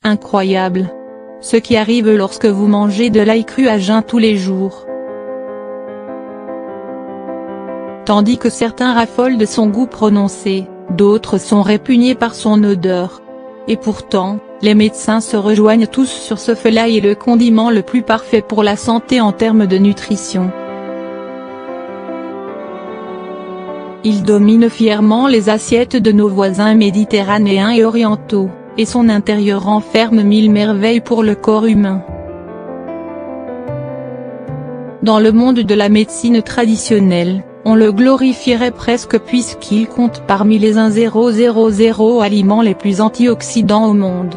Incroyable. Ce qui arrive lorsque vous mangez de l'ail cru à jeun tous les jours. Tandis que certains raffolent de son goût prononcé, d'autres sont répugnés par son odeur. Et pourtant, les médecins se rejoignent tous sur ce fait l'ail est le condiment le plus parfait pour la santé en termes de nutrition. Il domine fièrement les assiettes de nos voisins méditerranéens et orientaux, et son intérieur renferme 1000 merveilles pour le corps humain. Dans le monde de la médecine traditionnelle, on le glorifierait presque puisqu'il compte parmi les 1000 aliments les plus antioxydants au monde.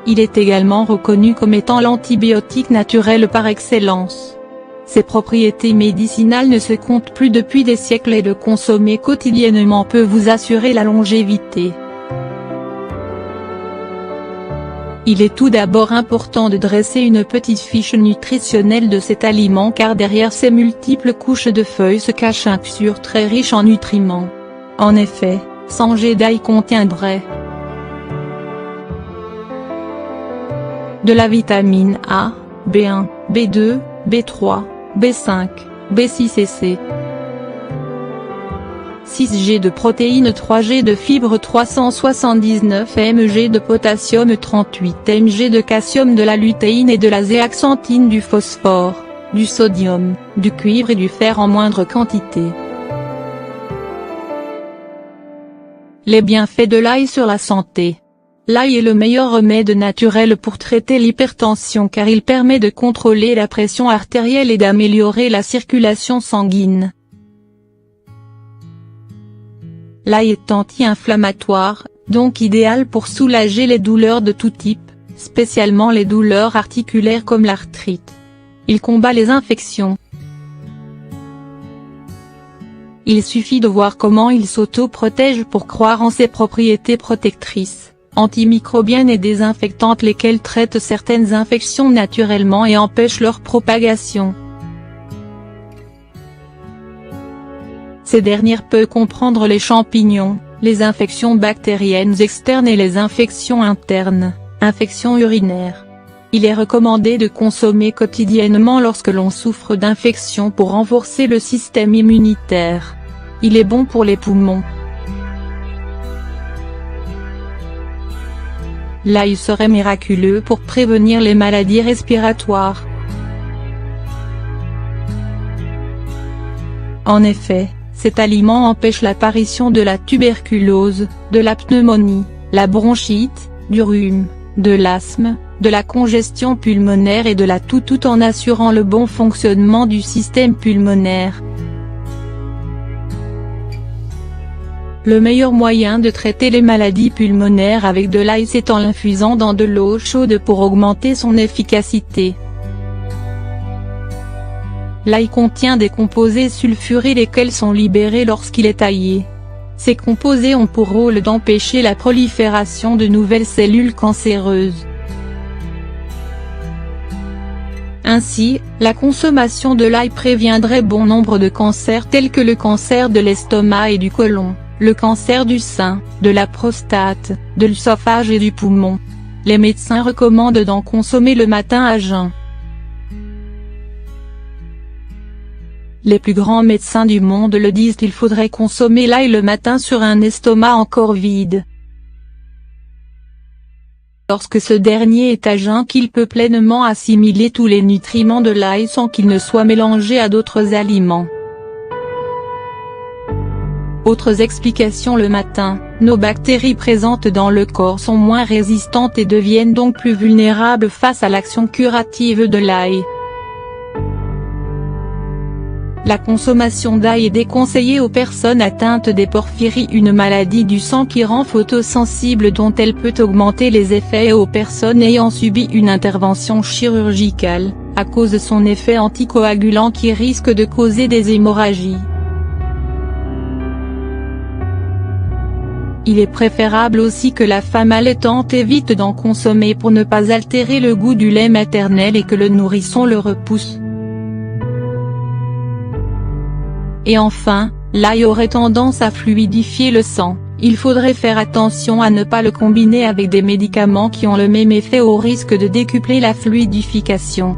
Il est également reconnu comme étant l'antibiotique naturel par excellence. Ses propriétés médicinales ne se comptent plus depuis des siècles et le consommer quotidiennement peut vous assurer la longévité. Il est tout d'abord important de dresser une petite fiche nutritionnelle de cet aliment car derrière ces multiples couches de feuilles se cache un sucre très riche en nutriments. En effet, 100 g d'ail contiendrait de la vitamine A, B1, B2, B3, B5, B6 et C. 6 g de protéines, 3 g de fibres, 379 mg de potassium, 38 mg de calcium, de la lutéine et de la zéaxanthine, du phosphore, du sodium, du cuivre et du fer en moindre quantité. Les bienfaits de l'ail sur la santé. L'ail est le meilleur remède naturel pour traiter l'hypertension car il permet de contrôler la pression artérielle et d'améliorer la circulation sanguine. L'ail est anti-inflammatoire, donc idéal pour soulager les douleurs de tout type, spécialement les douleurs articulaires comme l'arthrite. Il combat les infections. Il suffit de voir comment il s'auto-protège pour croire en ses propriétés protectrices, antimicrobiennes et désinfectantes lesquelles traitent certaines infections naturellement et empêchent leur propagation. Ces dernières peuvent comprendre les champignons, les infections bactériennes externes et les infections internes, infections urinaires. Il est recommandé de consommer quotidiennement lorsque l'on souffre d'infections pour renforcer le système immunitaire. Il est bon pour les poumons. L'ail serait miraculeux pour prévenir les maladies respiratoires. En effet, cet aliment empêche l'apparition de la tuberculose, de la pneumonie, la bronchite, du rhume, de l'asthme, de la congestion pulmonaire et de la toux tout en assurant le bon fonctionnement du système pulmonaire. Le meilleur moyen de traiter les maladies pulmonaires avec de l'ail c'est en l'infusant dans de l'eau chaude pour augmenter son efficacité. L'ail contient des composés sulfurés lesquels sont libérés lorsqu'il est taillé. Ces composés ont pour rôle d'empêcher la prolifération de nouvelles cellules cancéreuses. Ainsi, la consommation de l'ail préviendrait bon nombre de cancers tels que le cancer de l'estomac et du côlon, le cancer du sein, de la prostate, de l'œsophage et du poumon. Les médecins recommandent d'en consommer le matin à jeun. Les plus grands médecins du monde le disent, il faudrait consommer l'ail le matin sur un estomac encore vide. Lorsque ce dernier est à jeun qu'il peut pleinement assimiler tous les nutriments de l'ail sans qu'il ne soit mélangé à d'autres aliments. Autres explications le matin, nos bactéries présentes dans le corps sont moins résistantes et deviennent donc plus vulnérables face à l'action curative de l'ail. La consommation d'ail est déconseillée aux personnes atteintes des porphyries, une maladie du sang qui rend photosensible dont elle peut augmenter les effets, et aux personnes ayant subi une intervention chirurgicale, à cause de son effet anticoagulant qui risque de causer des hémorragies. Il est préférable aussi que la femme allaitante évite d'en consommer pour ne pas altérer le goût du lait maternel et que le nourrisson le repousse. Et enfin, l'ail aurait tendance à fluidifier le sang, Il faudrait faire attention à ne pas le combiner avec des médicaments qui ont le même effet au risque de décupler la fluidification.